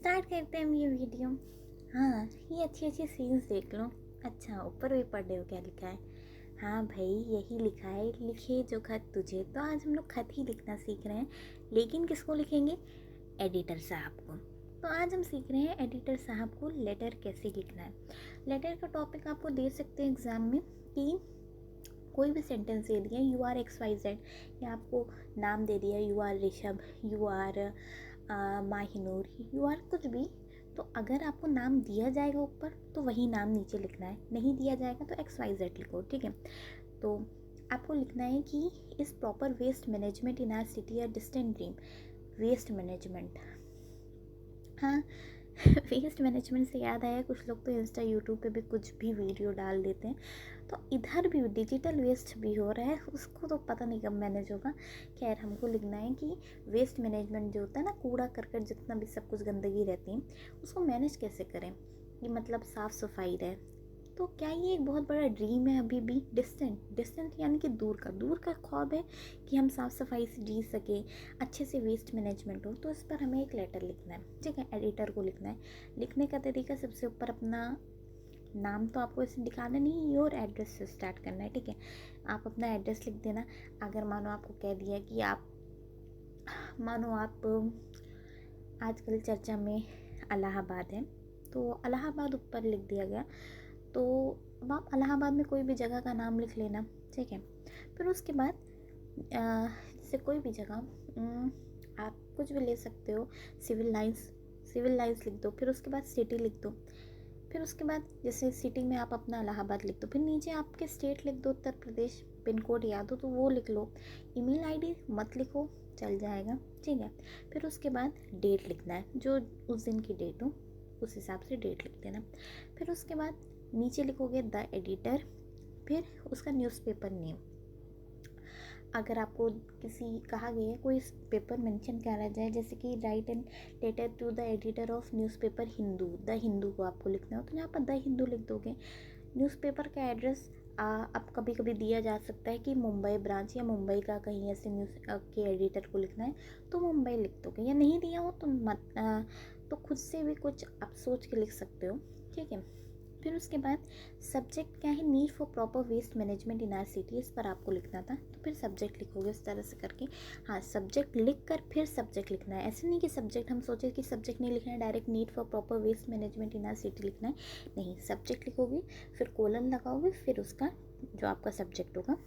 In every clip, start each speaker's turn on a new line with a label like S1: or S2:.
S1: Start करते हैं हम ये वीडियो। हाँ, ये अच्छी अच्छी सीन्स देख लो। अच्छा, ऊपर भी पढ़ रहे हो क्या लिखा है? हाँ भाई, यही लिखा है, लिखे जो खत तुझे। तो आज हम लोग खत ही लिखना सीख रहे हैं, लेकिन किसको लिखेंगे? एडिटर साहब को। तो आज हम सीख रहे हैं एडिटर साहब को लेटर कैसे लिखना है। लेटर का टॉपिक आपको दे सकते हैं एग्ज़ाम में कि कोई भी सेंटेंस दे दिया, you are X Y Z, या आपको नाम दे दिया, you are Rishabh, you are Mahinoor, you are कुछ भी। तो अगर आपको नाम दिया जाएगा ऊपर तो वही नाम नीचे लिखना है, नहीं दिया जाएगा तो एक्स वाई जेड लिखो, ठीक है। तो आपको लिखना है कि is proper waste management in our city या डिस्टेंट ड्रीम। वेस्ट मैनेजमेंट, हाँ। वेस्ट मैनेजमेंट से याद आया, कुछ लोग तो इंस्टा यूट्यूब पे भी कुछ भी वीडियो डाल देते हैं, तो इधर भी डिजिटल वेस्ट भी हो रहा है, उसको तो पता नहीं कब मैनेज होगा। खैर, हमको लिखना है कि वेस्ट मैनेजमेंट जो होता है ना, कूड़ा करकट जितना भी सब कुछ गंदगी रहती है उसको मैनेज कैसे करें कि मतलब साफ़ सफाई रहे। तो क्या ये एक बहुत बड़ा ड्रीम है अभी भी? डिस्टेंट यानी कि दूर का ख्वाब है कि हम साफ़ सफाई से जी सकें, अच्छे से वेस्ट मैनेजमेंट हो। तो इस पर हमें एक लेटर लिखना है, ठीक है। एडिटर को लिखना है। लिखने का तरीका, सबसे ऊपर अपना नाम तो आपको इसे दिखाना नहीं, योर एड्रेस से स्टार्ट करना है, ठीक है। आप अपना एड्रेस लिख देना। अगर मानो आपको कह दिया कि आप आजकल चर्चा में इलाहाबाद है, तो इलाहाबाद ऊपर लिख दिया गया। तो अब आप इलाहाबाद में कोई भी जगह का नाम लिख लेना, ठीक है। फिर उसके बाद जैसे कोई भी जगह आप कुछ भी ले सकते हो। सिविल लाइंस लिख दो। फिर उसके बाद सिटी लिख दो। फिर उसके बाद जैसे सिटी में आप अपना इलाहाबाद लिख दो, फिर नीचे आपके स्टेट लिख दो, उत्तर प्रदेश। पिन कोड याद हो तो वो लिख लो। ईमेल आईडी मत लिखो, चल जाएगा, ठीक है। फिर उसके बाद डेट लिखना है, जो उस दिन की डेट हो उस हिसाब से डेट लिख देना। फिर उसके बाद नीचे लिखोगे द एडिटर, फिर उसका न्यूज़पेपर नेम। अगर आपको किसी कहा गया है कोई पेपर मेंशन करा जाए, जैसे कि write an letter to the editor of newspaper Hindu, the Hindu को आपको लिखना हो तो यहाँ पर द हिंदू लिख दोगे। न्यूज़पेपर का एड्रेस अब कभी कभी दिया जा सकता है कि मुंबई ब्रांच या मुंबई का कहीं ऐसे न्यूज़ के एडिटर को लिखना है तो मुंबई लिख दोगे, या नहीं दिया हो तो मत तो खुद से भी कुछ आप सोच के लिख सकते हो, ठीक है। फिर उसके बाद सब्जेक्ट क्या है? Need for proper waste management in our city, इस पर आपको लिखना था, तो फिर सब्जेक्ट लिखोगे इस तरह से करके। हाँ, सब्जेक्ट लिख कर फिर सब्जेक्ट लिखना है। ऐसे नहीं कि सब्जेक्ट हम सोचे कि सब्जेक्ट नहीं लिखना है, direct need for proper waste management in our city लिखना है। नहीं, सब्जेक्ट लिखोगे, फिर कोलन लगाओगे, फिर उसका जो आपका सब्जेक्ट होगा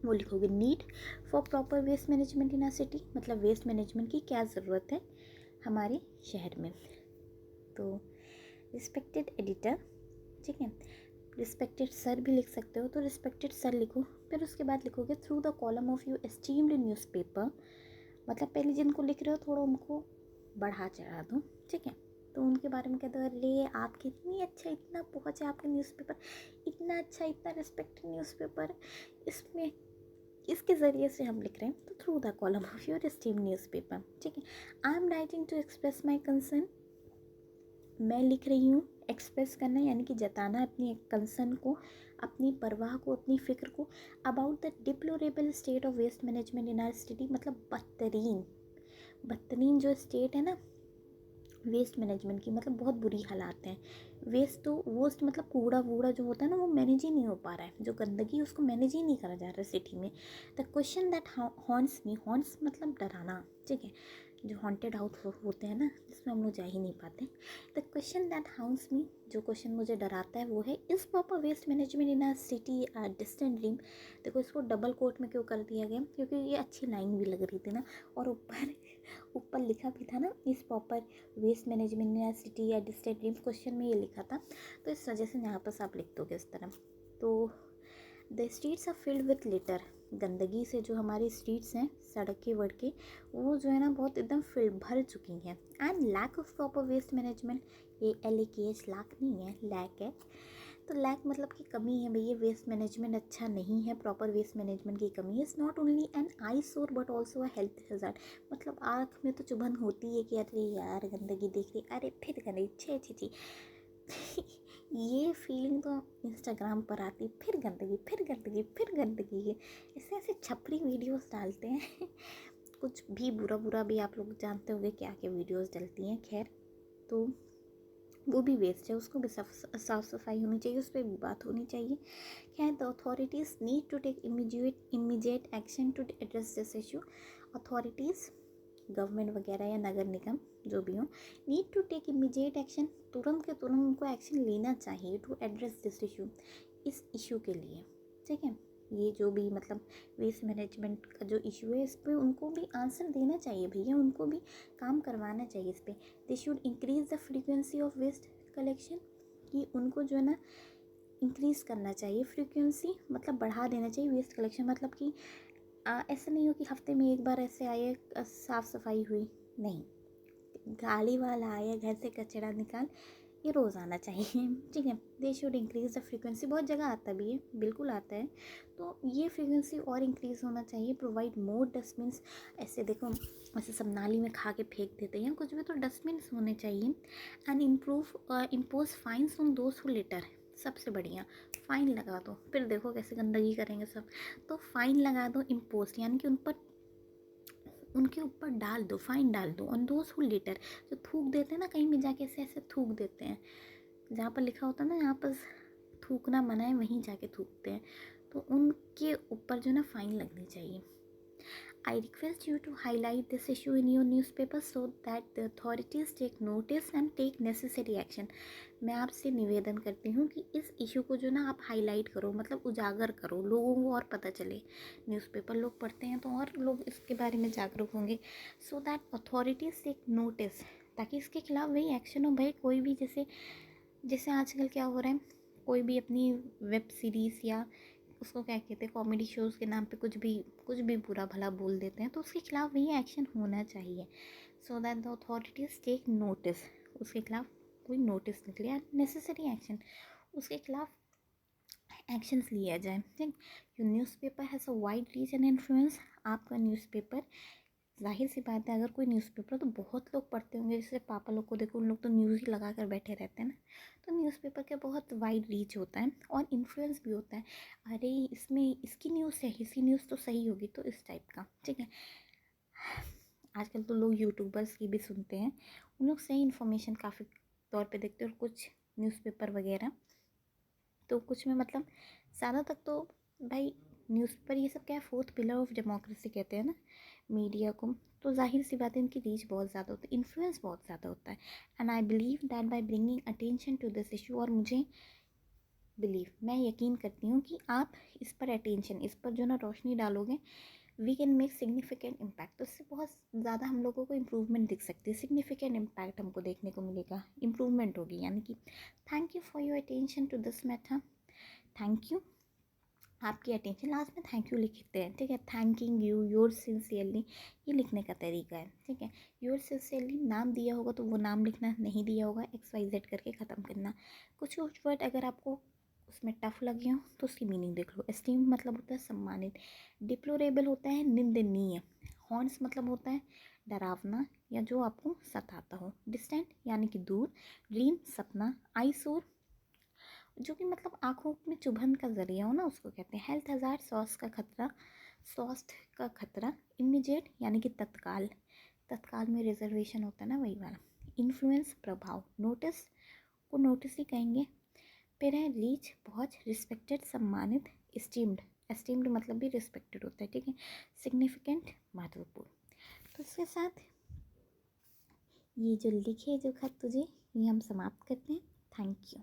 S1: वो लिखोगे। Need for proper waste management in our city मतलब वेस्ट मैनेजमेंट की क्या ज़रूरत है हमारे शहर में। तो रिस्पेक्टेड एडिटर, ठीक है। रिस्पेक्टेड सर भी लिख सकते हो, तो रिस्पेक्टेड सर लिखो। फिर उसके बाद लिखोगे through the column of you esteemed newspaper, मतलब पहले जिनको लिख रहे हो थोड़ा उनको बढ़ा चढ़ा दो, ठीक है। तो उनके बारे में कह दो, अरे आपके इतनी अच्छा, इतना पहुँच है आपके न्यूज़पेपर, इतना अच्छा, इतना रिस्पेक्टेड न्यूज़पेपर, इसमें इसके ज़रिए से हम लिख रहे हैं, तो through the column of your esteemed newspaper, ठीक है। I am writing to express my concern, मैं लिख रही हूँ। एक्सप्रेस करना यानी कि जताना अपनी कंसर्न को, अपनी परवाह को, अपनी फ़िक्र को। About the deplorable state of waste management in our city, मतलब बदतरीन जो स्टेट है ना वेस्ट मैनेजमेंट की, मतलब बहुत बुरी हालात हैं। वेस्ट मतलब कूड़ा वूड़ा जो होता है ना, वो मैनेज ही नहीं हो पा रहा है, जो गंदगी उसको मैनेज ही नहीं करा जा रहा है सिटी में। The question that haunts me, haunts मतलब डराना, ठीक है। जो हॉन्टेड हाउस होते हैं ना, जिसमें हम लोग जा ही नहीं पाते। The question that haunts me, जो क्वेश्चन मुझे डराता है वो है, is proper waste management in our city a distant dream. देखो, इसको डबल कोट में क्यों कर दिया गया, क्योंकि ये अच्छी लाइन भी लग रही थी ना, और ऊपर लिखा भी था ना, is proper waste management in our city या डिस्टेंट ड्रीम, क्वेश्चन में ये लिखा था, तो इस वजह से यहाँ पर आप लिख दोगे इस तरह। तो the streets are filled with litter, गंदगी से जो हमारी स्ट्रीट्स हैं, सड़कें वड़कें, वो जो है ना बहुत एकदम भर चुकी हैं। And lack of proper waste management, ये LAKH लाक नहीं है, लैक है। तो लैक मतलब कि कमी है भैया, वेस्ट मैनेजमेंट अच्छा नहीं है, प्रॉपर वेस्ट मैनेजमेंट की कमी है। इट्स नॉट ओनली एन आई सोर but also a health hazard, मतलब आँख में तो चुभन होती है कि अरे यार गंदगी देख रही, अरे फिर गंदगी, छी छी छी। ये फीलिंग तो इंस्टाग्राम पर आती, फिर गंदगी, फिर गंदगी, फिर गंदगी है। ऐसे ऐसे छपरी वीडियोस डालते हैं। कुछ भी बुरा बुरा भी आप लोग जानते होंगे क्या क्या वीडियोस डलती हैं। खैर, तो वो भी वेस्ट है, उसको भी साफ सफाई होनी चाहिए, उस पर भी बात होनी चाहिए। क्या है, the authorities need to take immediate action to address this issue. Authorities, government वगैरह या नगर निगम जो भी हो, need to take immediate action, तुरंत के तुरंत उनको एक्शन लेना चाहिए टू एड्रेस दिस इशू, इस इशू के लिए। ठीक है, ये जो भी मतलब वेस्ट मैनेजमेंट का जो इशू है, इस पर उनको भी आंसर देना चाहिए भैया, उनको भी काम करवाना चाहिए इस पर। They should increase the frequency of waste collection, कि उनको जो है ना इंक्रीज़ करना चाहिए, फ्रीक्वेंसी मतलब बढ़ा देना चाहिए वेस्ट कलेक्शन। मतलब कि ऐसा नहीं हो कि हफ्ते में एक बार ऐसे आए साफ़ सफाई हुई, नहीं, गाड़ी वाला आया घर से कचरा निकाल, ये रोज़ आना चाहिए। ठीक है, they should increase the frequency, बहुत जगह आता भी है, बिल्कुल आता है, तो ये फ्रीक्वेंसी और इंक्रीज़ होना चाहिए। प्रोवाइड मोर डस्टबिन्स, ऐसे देखो ऐसे सब नाली में खा के फेंक देते हैं कुछ भी, तो डस्टबिन्स होने चाहिए। And impose fines on those who litter, सबसे बढ़िया फ़ाइन लगा दो, फिर देखो कैसे गंदगी करेंगे सब, तो फ़ाइन लगा दो, इम्पोज यानी कि उनके ऊपर डाल दो, फाइन डाल दो। ऑन दोज हु लिटर, जो थूक देते हैं ना कहीं भी जाके, ऐसे ऐसे थूक देते हैं, जहाँ पर लिखा होता है ना यहाँ पर थूकना मना है, वहीं जाके थूकते हैं, तो उनके ऊपर जो ना फाइन लगनी चाहिए। I request you to highlight this issue in your newspaper so that the authorities take notice and take necessary action. मैं आपसे निवेदन करती हूँ कि इस इशू को जो ना आप हाईलाइट करो, मतलब उजागर करो, लोगों को और पता चले। न्यूज़पेपर लोग पढ़ते हैं तो और लोग इसके बारे में जागरूक होंगे। So that authorities take notice, ताकि इसके खिलाफ वही एक्शन हो भाई। कोई भी जैसे जैसे आजकल क्या हो रहा है, कोई भी अपनी वेब सीरीज़ या उसको क्या कहते हैं कॉमेडी शोज़ के नाम पे कुछ भी बुरा भला बोल देते हैं, तो उसके खिलाफ वही एक्शन होना चाहिए। So that the authorities take notice, उसके खिलाफ कोई नोटिस निकले या नेसेसरी एक्शन, उसके खिलाफ एक्शंस लिया जाए। ठीक, your newspaper has a wide reach and influence, आपका न्यूज़पेपर, जाहिर सी बात है अगर कोई न्यूज़पेपर तो बहुत लोग पढ़ते होंगे, जैसे पापा लोग को देखो, उन लोग तो न्यूज़ ही लगा कर बैठे रहते हैं ना, तो न्यूज़पेपर का बहुत वाइड रीच होता है और इन्फ्लुएंस भी होता है। अरे इसमें इसकी न्यूज़ सही, इसकी न्यूज़ तो सही होगी, तो इस टाइप का। ठीक है, आजकल तो लोग यूट्यूबर्स की भी सुनते हैं, उन लोग सही इन्फॉर्मेशन काफ़ी तौर पे देखते हैं, और कुछ न्यूज़पेपर वगैरह तो कुछ में मतलब ज़्यादा तक तो भाई न्यूज़पेपर ये सब क्या है, फोर्थ पिलर ऑफ डेमोक्रेसी कहते हैं ना मीडिया को, तो जाहिर सी बात है इनकी रीच बहुत ज़्यादा होती है, इन्फ्लुएंस बहुत ज़्यादा होता है। And I believe that by bringing attention to this issue, और मुझे मैं यकीन करती हूँ कि आप इस पर अटेंशन, इस पर जो ना रोशनी डालोगे, we can make significant impact, तो इससे बहुत ज़्यादा हम लोगों को इम्प्रूवमेंट दिख सकती है, सिग्निफिकेंट इम्पैक्ट हमको देखने को मिलेगा, इम्प्रूवमेंट होगी यानी कि। Thank you for your attention to this matter, thank you, आपकी अटेंशन। लास्ट में थैंक यू लिखते हैं, ठीक है, थैंकिंग यू, योर सिंसियरली, ये लिखने का तरीका है। ठीक है, योर सिंसियरली नाम दिया होगा तो वो नाम लिखना, नहीं दिया होगा XYZ करके ख़त्म करना। कुछ कुछ वर्ड अगर आपको उसमें टफ लगे हो तो उसकी मीनिंग देख लो। एस्टीम मतलब होता है सम्मानित, डिप्लोरेबल होता है निंदनीय, हॉर्न्स मतलब होता है डरावना या जो आपको सताता हो, डिस्टेंट यानी कि दूर, ड्रीम सपना, आईसोर जो कि मतलब आँखों में चुभन का जरिया हो ना, उसको कहते हैं। हेल्थ हज़ार्ड स्वास्थ्य का खतरा, इमीडिएट यानी कि तत्काल, तत्काल में रिजर्वेशन होता है ना वही वाला। इन्फ्लुएंस प्रभाव, नोटिस को नोटिस ही कहेंगे। फिर है रीच बहुत, रिस्पेक्टेड सम्मानित, एस्टीम्ड मतलब भी रिस्पेक्टेड होता है। ठीक है, सिग्निफिकेंट महत्वपूर्ण। तो इसके साथ ये जो लिखे जो खत तुझे, ये हम समाप्त करते हैं। Thank you.